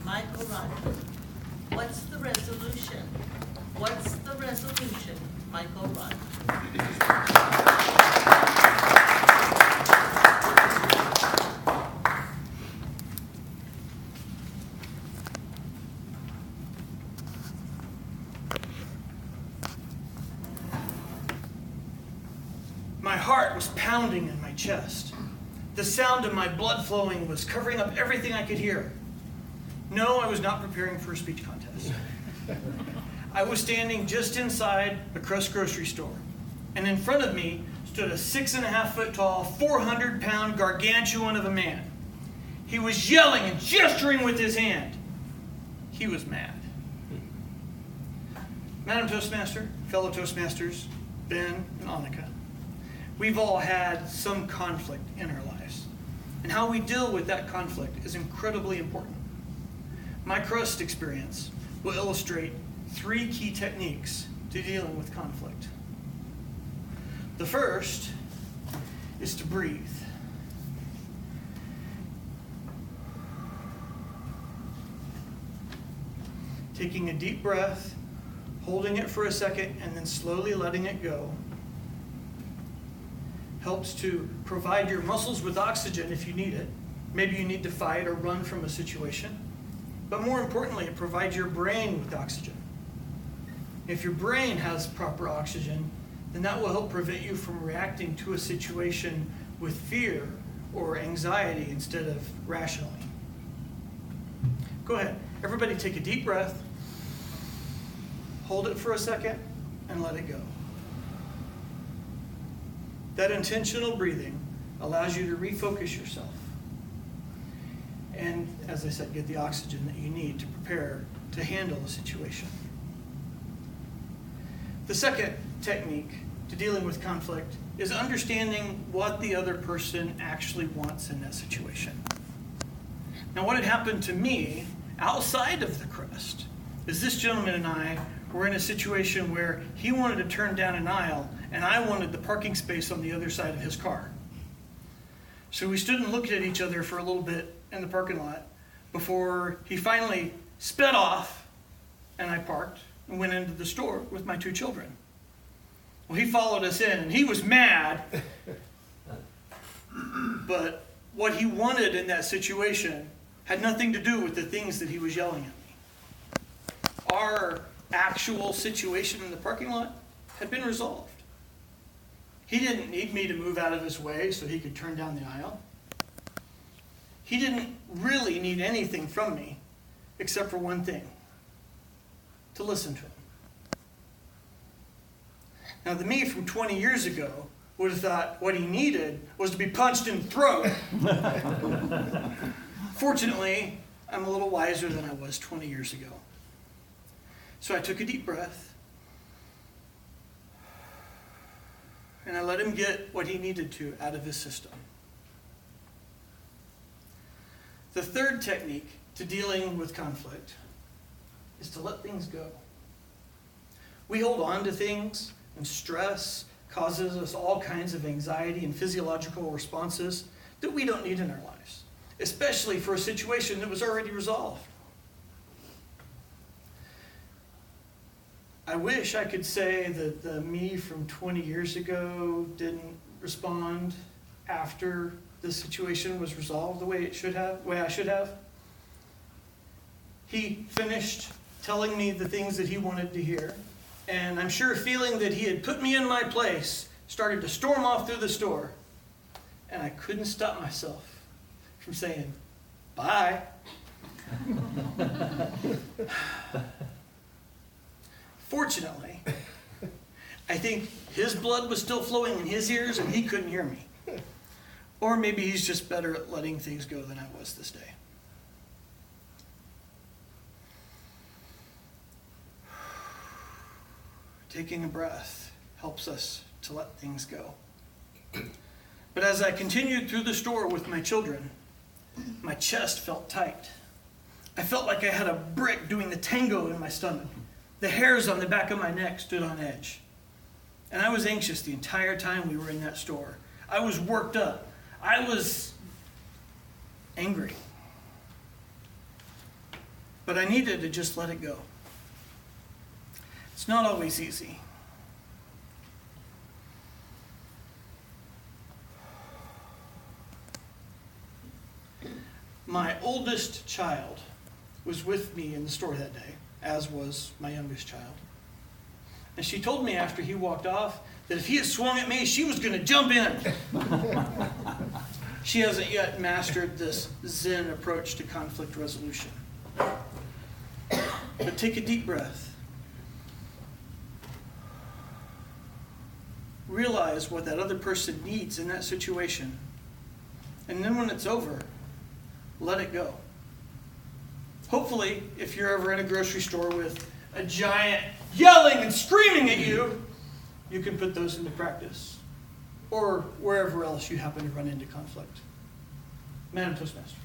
Michael Rodman. What's the resolution? What's the resolution, Michael Rodman? My heart was pounding in my chest. The sound of my blood flowing was covering up everything I could hear. No, I was not preparing for a speech contest. I was standing just inside a Crust grocery store, and in front of me stood a 6.5-foot tall, 400-pound gargantuan of a man. He was yelling and gesturing with his hand. He was mad. Madam Toastmaster, fellow Toastmasters, Ben and Annika, we've all had some conflict in our lives, and how we deal with that conflict is incredibly important. My Crust experience will illustrate 3 key techniques to dealing with conflict. The first is to breathe. Taking a deep breath, holding it for a second, and then slowly letting it go helps to provide your muscles with oxygen if you need it. Maybe you need to fight or run from a situation. But more importantly, it provides your brain with oxygen. If your brain has proper oxygen, then that will help prevent you from reacting to a situation with fear or anxiety instead of rationally. Go ahead. Everybody take a deep breath, hold it for a second, and let it go. That intentional breathing allows you to refocus yourself. And, as I said, get the oxygen that you need to prepare to handle the situation. The second technique to dealing with conflict is understanding what the other person actually wants in that situation. Now, what had happened to me outside of the Crust is this gentleman and I were in a situation where he wanted to turn down an aisle and I wanted the parking space on the other side of his car. So we stood and looked at each other for a little bit in the parking lot before he finally sped off and I parked and went into the store with my 2 children. Well, he followed us in and he was mad, but what he wanted in that situation had nothing to do with the things that he was yelling at me. Our actual situation in the parking lot had been resolved. He didn't need me to move out of his way so he could turn down the aisle. He didn't really need anything from me except for one thing: to listen to him. Now, the me from 20 years ago would have thought what he needed was to be punched in the throat. Fortunately, I'm a little wiser than I was 20 years ago. So I took a deep breath, and I let him get what he needed to out of his system. The third technique to dealing with conflict is to let things go. We hold on to things, and stress causes us all kinds of anxiety and physiological responses that we don't need in our lives, especially for a situation that was already resolved. I wish I could say that the me from 20 years ago didn't respond after the situation was resolved the way I should have. He finished telling me the things that he wanted to hear, and I'm sure feeling that he had put me in my place, started to storm off through the store, and I couldn't stop myself from saying, "Bye." Fortunately, I think his blood was still flowing in his ears and he couldn't hear me. Or maybe he's just better at letting things go than I was this day. Taking a breath helps us to let things go. But as I continued through the store with my children, my chest felt tight. I felt like I had a brick doing the tango in my stomach. The hairs on the back of my neck stood on edge. And I was anxious the entire time we were in that store. I was worked up. I was angry. But I needed to just let it go. It's not always easy. My oldest child was with me in the store that day, as was my youngest child. And she told me after he walked off that if he had swung at me, she was going to jump in. She hasn't yet mastered this Zen approach to conflict resolution. But take a deep breath. Realize what that other person needs in that situation. And then when it's over, let it go. Hopefully, if you're ever in a grocery store with a giant yelling and screaming at you, you can put those into practice. Or wherever else you happen to run into conflict. Madam Toastmaster.